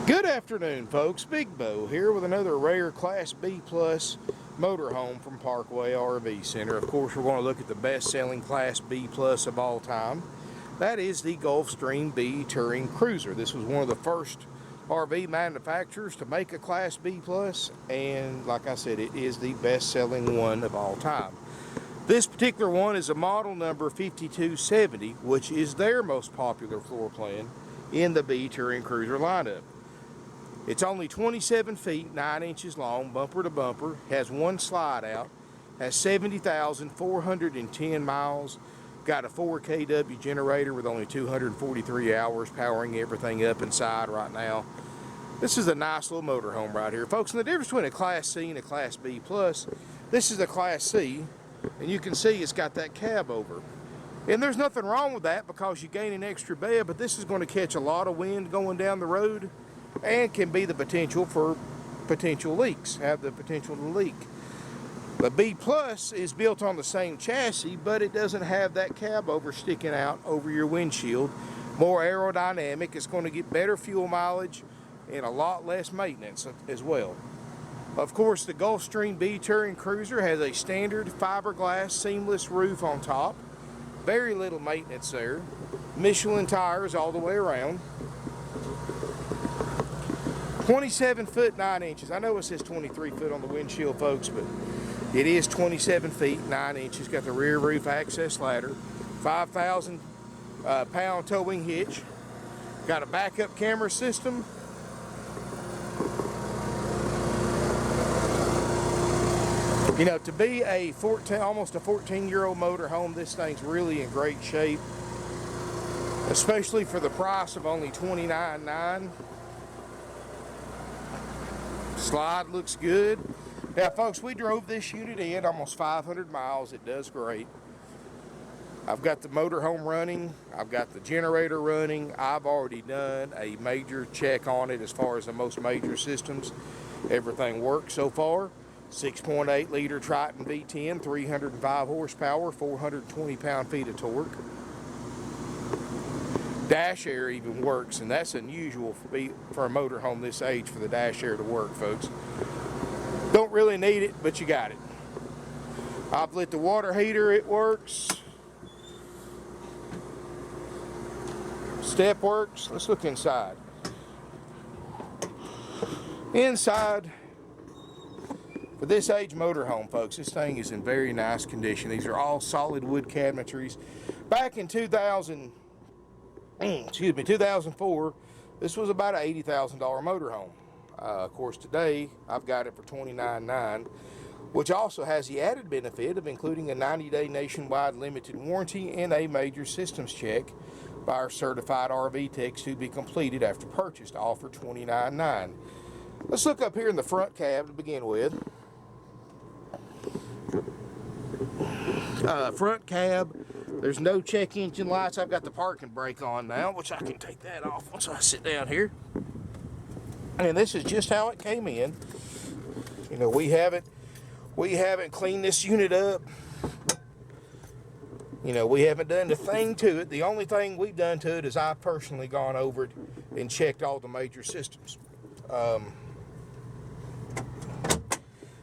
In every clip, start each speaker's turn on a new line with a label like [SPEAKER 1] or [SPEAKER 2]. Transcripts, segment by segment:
[SPEAKER 1] Good afternoon, folks. Big Bo here with another rare Class B Plus motorhome from Parkway RV Center. Of course, we're going to look at the best-selling Class B Plus of all time. That is the Gulfstream BTouring Cruiser. This was one of the first RV manufacturers to make a Class B Plus, and like I said, it is the best-selling one of all time. This particular one is a model number 5270, which is their most popular floor plan in the BTouring Cruiser lineup. It's only 27 feet, 9 inches long, bumper to bumper, has one slide out, has 70,410 miles, got a 4 kW generator with only 243 hours powering everything up inside right now. This is a nice little motorhome right here. Folks, and the difference between a Class C and a Class B Plus, this is a Class C, and you can see it's got that cab over. And there's nothing wrong with that because you gain an extra bed, but this is going to catch a lot of wind going down the road and can be the potential for potential leaks, have the potential to leak. The B Plus is built on the same chassis, but it doesn't have that cab over sticking out over your windshield. More aerodynamic, it's going to get better fuel mileage and a lot less maintenance as well. Of course, the Gulfstream BTouring Cruiser has a standard fiberglass seamless roof on top. Very little maintenance there. Michelin tires all the way around. 27 foot 9 inches. I know it says 23 foot on the windshield, folks, but it is 27 feet 9 inches. Got the rear roof access ladder, 5,000 pound towing hitch. Got a backup camera system. You know, to be a almost a 14-year-old motorhome, this thing's really in great shape, especially for the price of only $29,900. Slide looks good. Now, folks, we drove this unit in almost 500 miles. It does great. I've got the motorhome running. I've got the generator running. I've already done a major check on it as far as the most major systems. Everything works so far. 6.8 liter Triton V-10, 305 horsepower, 420 pound-feet of torque. Dash air even works, and that's unusual for a motorhome this age for the dash air to work, folks. Don't really need it, but you got it. I've lit the water heater, it works. Step works. Let's look inside. Inside, for this age motorhome, folks, this thing is in very nice condition. These are all solid wood cabinetries. Back in 2004, this was about an $80,000 motorhome. Of course, today I've got it for $29,900, which also has the added benefit of including a 90-day nationwide limited warranty and a major systems check by our certified RV techs to be completed after purchase, all for $29,900. Let's look up here in the front cab to begin with. Front cab, there's no check engine lights. I've got the parking brake on now, which I can take that off once I sit down here. And this is just how it came in. You know, we haven't cleaned this unit up. You know, we haven't done a thing to it. The only thing we've done to it is I've personally gone over it and checked all the major systems.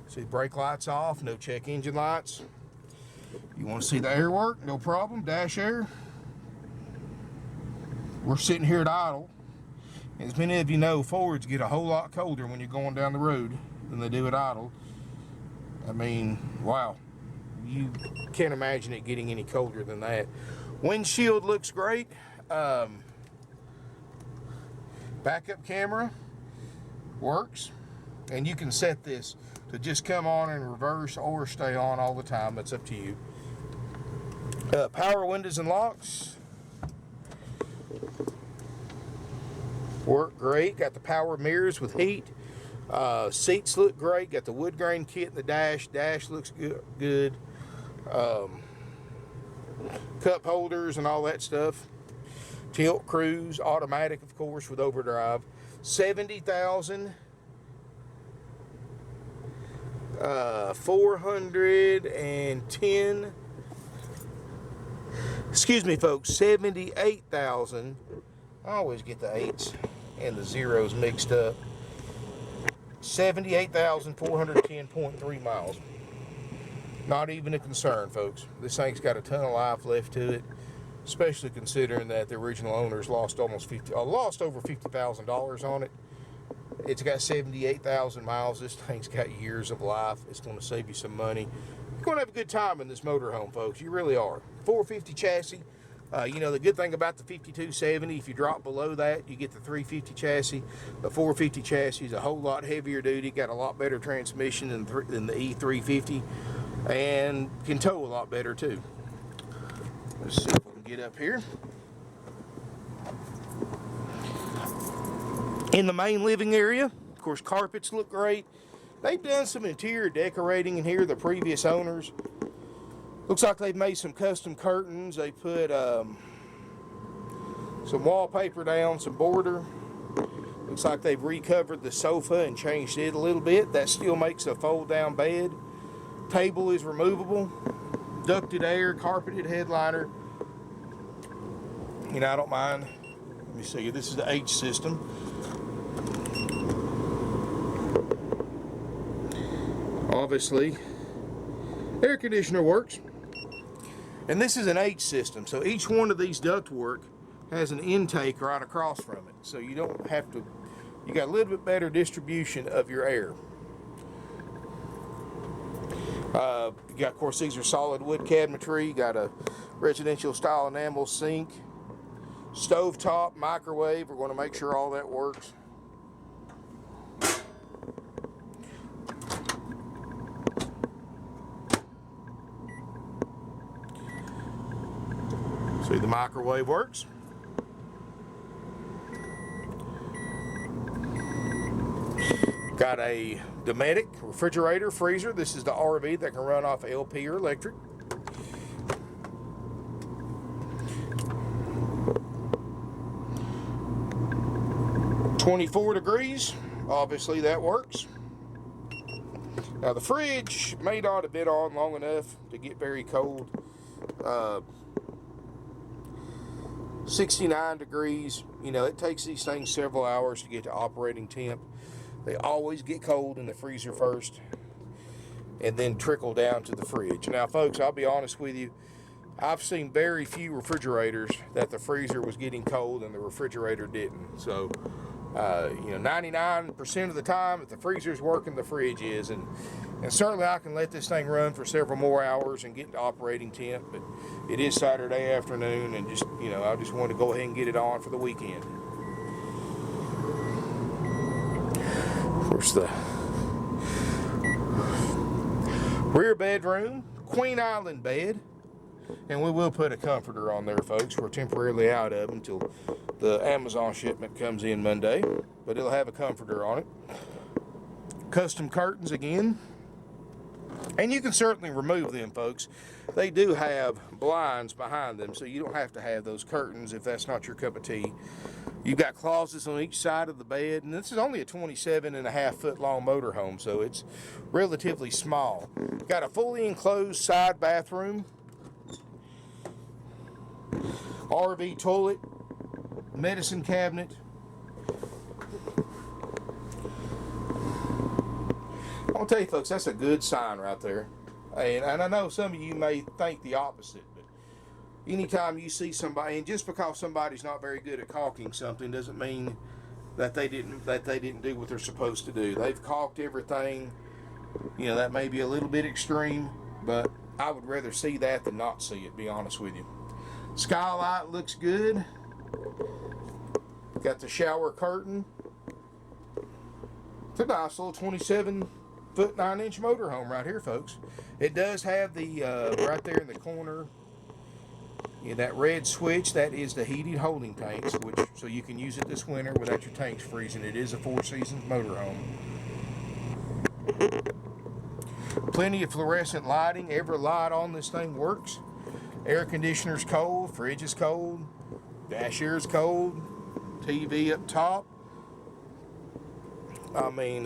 [SPEAKER 1] See, brake lights off, no check engine lights. You want to see the air work? No problem. Dash air. We're sitting here at idle. As many of you know, Fords get a whole lot colder when you're going down the road than they do at idle. I mean, wow. You can't imagine it getting any colder than that. Windshield looks great. Backup camera works. And you can set this to just come on in reverse or stay on all the time. That's up to you. Power windows and locks work great. Got the power mirrors with heat. Seats look great. Got the wood grain kit in the dash. Dash looks good. Cup holders and all that stuff. Tilt cruise, automatic, of course, with overdrive. 410, excuse me, folks, 78,000, I always get the 8s, and the zeros mixed up. 78,410.3 miles. Not even a concern, folks. This thing's got a ton of life left to it, especially considering that the original owners lost over $50,000 on it. It's got 78,000 miles. This thing's got years of life. It's going to save you some money. You're going to have a good time in this motorhome, folks. You really are. 450 chassis. You know, the good thing about the 5270, if you drop below that, you get the 350 chassis. The 450 chassis is a whole lot heavier duty, got a lot better transmission than the E350, and can tow a lot better too. Let's see if we can get up here. In the main living area, of course, carpets look great. They've done some interior decorating in here, the previous owners. Looks like they've made some custom curtains. They put some wallpaper down, some border. Looks like they've recovered the sofa and changed it a little bit. That still makes a fold-down bed. Table is removable. Ducted air, carpeted headliner. You know, I don't mind. Let me see. This is the H system. Obviously, air conditioner works. And this is an H system, so each one of these ductwork has an intake right across from it. So you don't have to, you got a little bit better distribution of your air. You got, of course, these are solid wood cabinetry. You got a residential style enamel sink, stove top, microwave. We're going to make sure all that works. See, the microwave works. Got a Dometic refrigerator, freezer. This is the RV that can run off LP or electric. "24 degrees, obviously that works. Now the fridge may not have been on long enough to get very cold. 69 degrees, you know, it takes these things several hours to get to operating temp. They always get cold in the freezer first and then trickle down to the fridge. Now, folks, I'll be honest with you. I've seen very few refrigerators that the freezer was getting cold and the refrigerator didn't. So, you know, 99% of the time, if the freezer's working, the fridge is. And certainly I can let this thing run for several more hours and get into operating temp. But it is Saturday afternoon, and just, you know, I just wanted to go ahead and get it on for the weekend. Of course, the rear bedroom, Queen Island bed. And we will put a comforter on there, folks. We're temporarily out of until the Amazon shipment comes in Monday. But it'll have a comforter on it. Custom curtains again. And you can certainly remove them, folks. They do have blinds behind them, so you don't have to have those curtains if that's not your cup of tea. You've got closets on each side of the bed, and this is only a 27.5 foot long motorhome, so it's relatively small. Got a fully enclosed side bathroom, RV toilet, medicine cabinet. I'll tell you, folks, that's a good sign right there. And I know some of you may think the opposite, but anytime you see somebody, and just because somebody's not very good at caulking something doesn't mean that they didn't do what they're supposed to do. They've caulked everything. You know, that may be a little bit extreme, but I would rather see that than not see it, be honest with you. Skylight looks good. Got the shower curtain. It's a nice little 27 foot 9-inch motorhome right here, folks. It does have the right there in the corner, yeah, that red switch. That is the heated holding tanks, which so you can use it this winter without your tanks freezing. It is a 4 seasons motorhome. Plenty of fluorescent lighting. Every light on this thing works. Air conditioner's cold, fridge is cold, dash air is cold, TV up top. I mean,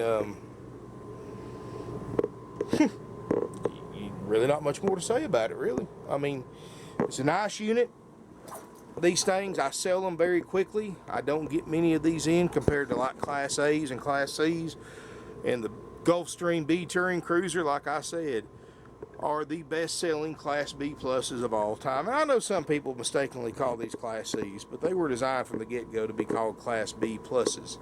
[SPEAKER 1] really not much more to say about it, really. I mean, it's a nice unit. These things, I sell them very quickly. I don't get many of these in compared to like Class A's and Class C's. And the Gulfstream BTouring Cruiser, like I said, are the best-selling Class B pluses of all time. And I know some people mistakenly call these Class C's, but they were designed from the get-go to be called Class B pluses.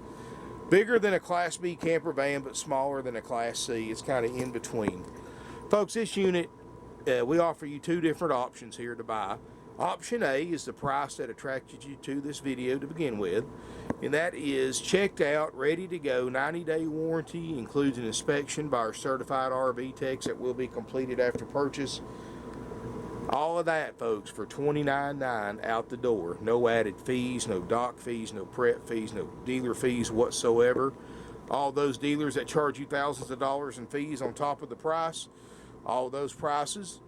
[SPEAKER 1] Bigger than a Class B camper van, but smaller than a Class C. It's kind of in between. Folks, this unit, we offer you two different options here to buy. Option A is the price that attracted you to this video to begin with, and that is checked out, ready to go, 90-day warranty, includes an inspection by our certified RV techs that will be completed after purchase. All of that, folks, for $29.9 out the door. No added fees, no dock fees, no prep fees, no dealer fees whatsoever. All those dealers that charge you thousands of dollars in fees on top of the price, all those prices,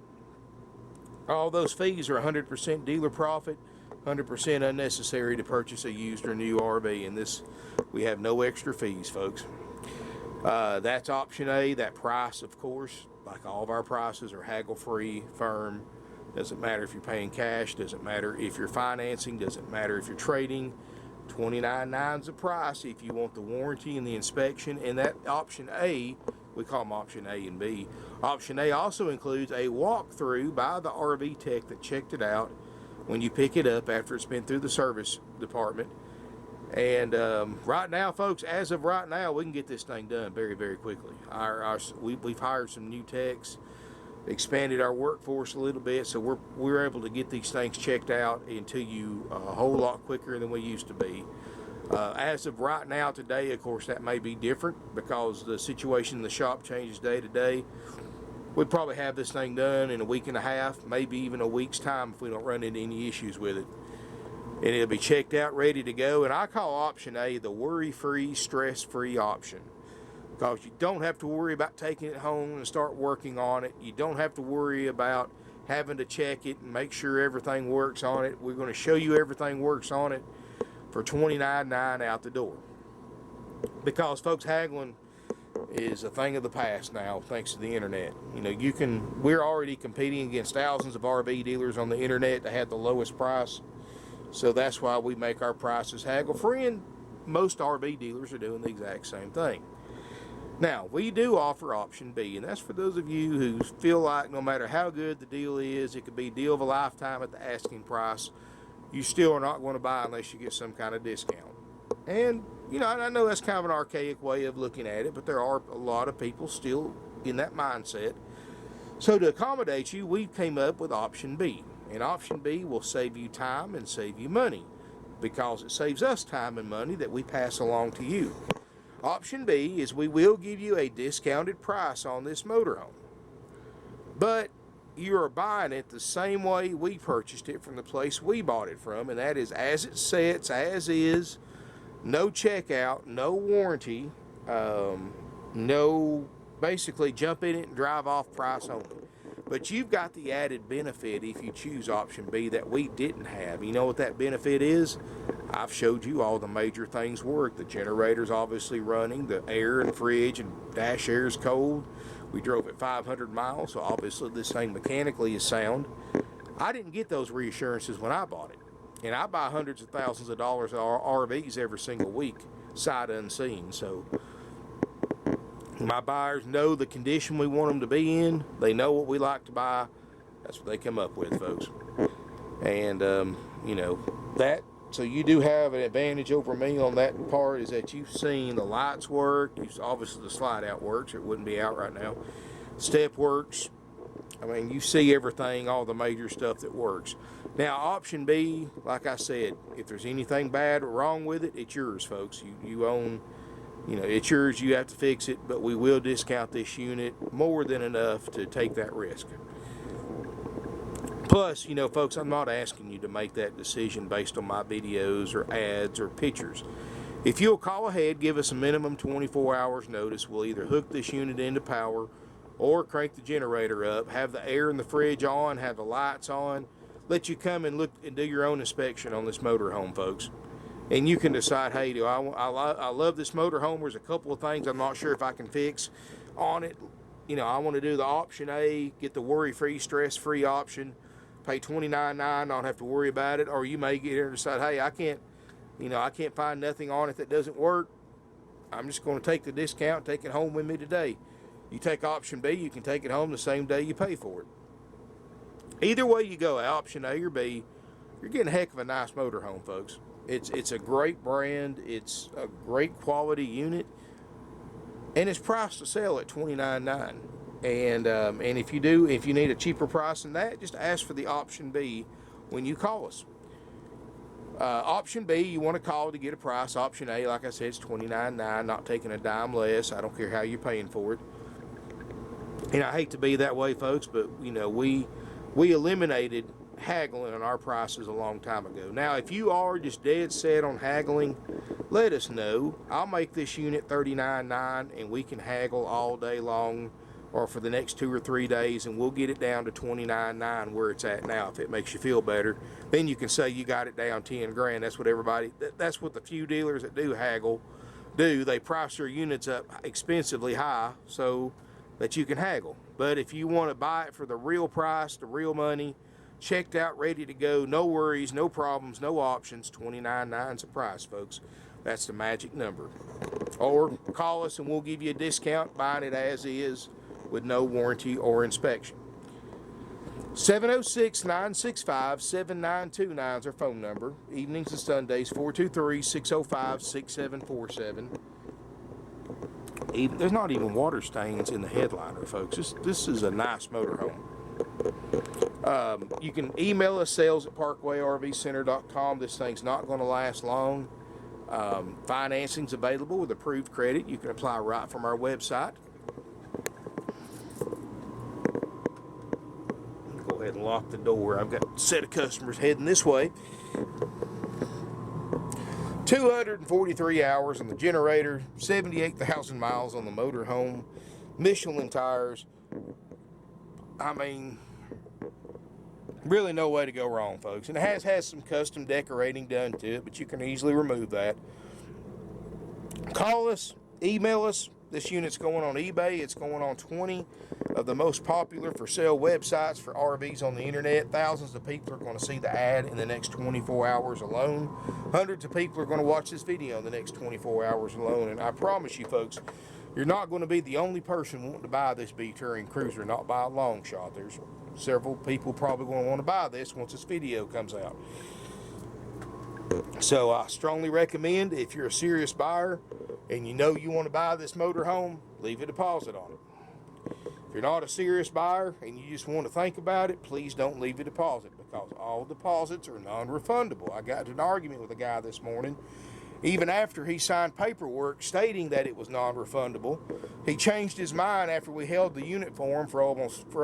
[SPEAKER 1] all those fees are 100% dealer profit, 100% unnecessary to purchase a used or new RV. And this, we have no extra fees, folks. That's option A. That price, of course, like all of our prices, are haggle-free, firm. Doesn't matter if you're paying cash. Doesn't matter if you're financing. Doesn't matter if you're trading. $29.9 is the price if you want the warranty and the inspection. And that option A, we call them option A and B. Option A also includes a walkthrough by the RV tech that checked it out when you pick it up after it's been through the service department. And right now, folks, as of right now, we can get this thing done very, very quickly. We've hired some new techs, expanded our workforce a little bit, so we're able to get these things checked out into you a whole lot quicker than we used to be. As of right now, today, of course, that may be different because the situation in the shop changes day to day. We'd probably have this thing done in a week and a half, maybe even a week's time if we don't run into any issues with it. And it'll be checked out, ready to go. And I call option A the worry-free, stress-free option, because you don't have to worry about taking it home and start working on it. You don't have to worry about having to check it and make sure everything works on it. We're going to show you everything works on it for $29.9 out the door. Because, folks, haggling is a thing of the past now, thanks to the internet. You know, we're already competing against thousands of RV dealers on the internet that have the lowest price. So that's why we make our prices haggle-free, and most RV dealers are doing the exact same thing. Now, we do offer option B, and that's for those of you who feel like no matter how good the deal is, it could be a deal of a lifetime at the asking price, you still are not going to buy unless you get some kind of discount. And, you know, I know that's kind of an archaic way of looking at it, but there are a lot of people still in that mindset. So to accommodate you, we came up with option B. And option B will save you time and save you money, because it saves us time and money that we pass along to you. Option B is we will give you a discounted price on this motorhome, but you are buying it the same way we purchased it from the place we bought it from, and that is as it sits, as is, no checkout, no warranty, no basically jump in it and drive off price only. But you've got the added benefit if you choose option B that we didn't have. You know what that benefit is? I've showed you all the major things work. The generator's obviously running, the air and fridge and dash air is cold. We drove it 500 miles, so obviously this thing mechanically is sound. I didn't get those reassurances when I bought it. And I buy hundreds of thousands of dollars of RVs every single week, sight unseen. So my buyers know the condition we want them to be in. They know what we like to buy. That's what they come up with, folks. And, you know, so you do have an advantage over me on that part, is that you've seen the lights work. Obviously, the slide out works. It wouldn't be out right now. Step works. I mean, you see everything, all the major stuff that works. Now, option B, like I said, if there's anything bad or wrong with it, it's yours, folks. You own... You know, it's yours, you have to fix it, but we will discount this unit more than enough to take that risk. Plus, you know, folks, I'm not asking you to make that decision based on my videos or ads or pictures. If you'll call ahead, give us a minimum 24 hours notice, we'll either hook this unit into power or crank the generator up, have the air in the fridge on, have the lights on, let you come and look and do your own inspection on this motorhome, folks. And you can decide, hey, I love this motorhome. There's a couple of things I'm not sure if I can fix on it. You know, I want to do the option A, get the worry-free, stress-free option pay $29.9, don't have to worry about it. Or you may get here and decide, hey, I can't find nothing on it that doesn't work. I'm just going to take the discount, take it home with me today. You take option B, you can take it home the same day you pay for it. Either way you go, option A or B, you're getting a heck of a nice motorhome, folks. It's a great brand. It's a great quality unit, and it's priced to sell at $29.9. And if you need a cheaper price than that, just ask for the option B when you call us. Option B, you want to call to get a price. Option A, like I said, is $29.9, not taking a dime less. I don't care how you're paying for it. And I hate to be that way, folks, but we eliminated haggling on our prices a long time ago. Now, if you are just dead set on haggling, let us know. I'll make this unit $39.9, and we can haggle all day long, or for the next 2 or 3 days, and we'll get it down to $29.9 where it's at now. If it makes you feel better, then you can say you got it down 10 grand. That's what the few dealers that do haggle do. They price their units up expensively high so that you can haggle. But if you want to buy it for the real price, the real money, checked out, ready to go, no worries, no problems, no options, $29.9's the price, folks. That's the magic number. Or call us and we'll give you a discount buying it as is, with no warranty or inspection. 706-965-7929 is our phone number. Evenings and Sundays, 423-605-6747. There's not even water stains in the headliner, folks. This is a nice motorhome. You can email us, sales@parkwayrvcenter.com. This thing's not going to last long. Financing's available with approved credit. You can apply right from our website. Go ahead and lock the door. I've got a set of customers heading this way. 243 hours on the generator, 78,000 miles on the motorhome, Michelin tires. I mean, really no way to go wrong, folks. And it has some custom decorating done to it, but you can easily remove that. Call us, email us. This unit's going on eBay. It's going on 20 of the most popular for sale websites for RVs on the internet. Thousands of people are going to see the ad in the next 24 hours alone. Hundreds of people are going to watch this video in the next 24 hours alone. And I promise you, folks, you're not going to be the only person wanting to buy this BTouring Cruiser, not by a long shot. There's several people probably going to want to buy this once this video comes out. So I strongly recommend, if you're a serious buyer and you know you want to buy this motorhome, leave a deposit on it. If you're not a serious buyer and you just want to think about it, please don't leave a deposit, because all deposits are non-refundable. I got into an argument with a guy this morning. Even after he signed paperwork stating that it was non-refundable, he changed his mind after we held the unit for him for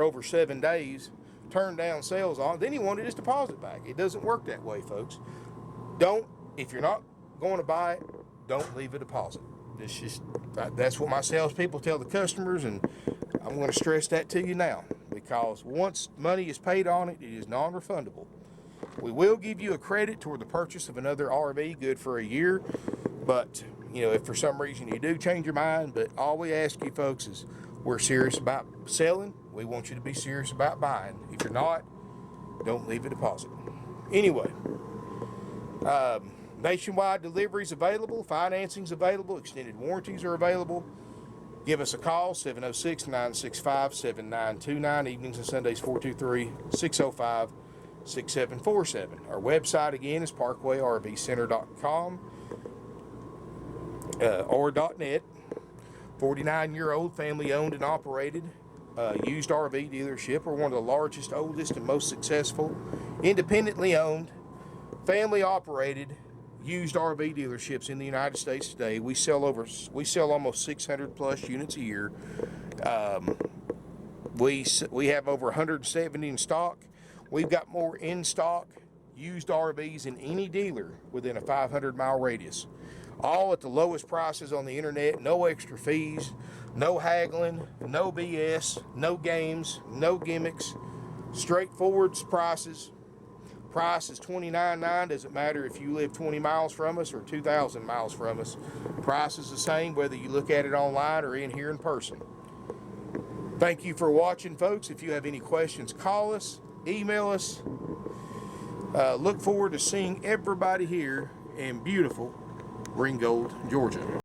[SPEAKER 1] over 7 days, turned down sales on it, then he wanted his deposit back. It doesn't work that way, folks. If you're not going to buy it, don't leave a deposit. That's what my salespeople tell the customers, and I'm going to stress that to you now, because once money is paid on it, it is non-refundable. We will give you a credit toward the purchase of another RV, good for a year, but if for some reason you do change your mind, but all we ask you, folks, is we're serious about selling. We want you to be serious about buying. If you're not, don't leave a deposit. Anyway, nationwide deliveries available, financing's available, extended warranties are available. Give us a call, 706-965-7929, evenings and Sundays, 423-605-6747. Our website, again, is parkwayrvcenter.com or .net. 49-year-old, family-owned and operated used RV dealership. We're one of the largest, oldest, and most successful, independently owned, family-operated used RV dealerships in the United States today. We sell almost 600 plus units a year. We have over 170 in stock. We've got more in stock used RVs than any dealer within a 500-mile radius. All at the lowest prices on the internet, no extra fees, no haggling, no BS, no games, no gimmicks, straightforward prices. Price is $29.9. Doesn't matter if you live 20 miles from us or 2,000 miles from us. Price is the same whether you look at it online or in here in person. Thank you for watching, folks. If you have any questions, call us. email us. Look forward to seeing everybody here in beautiful Ringgold, Georgia.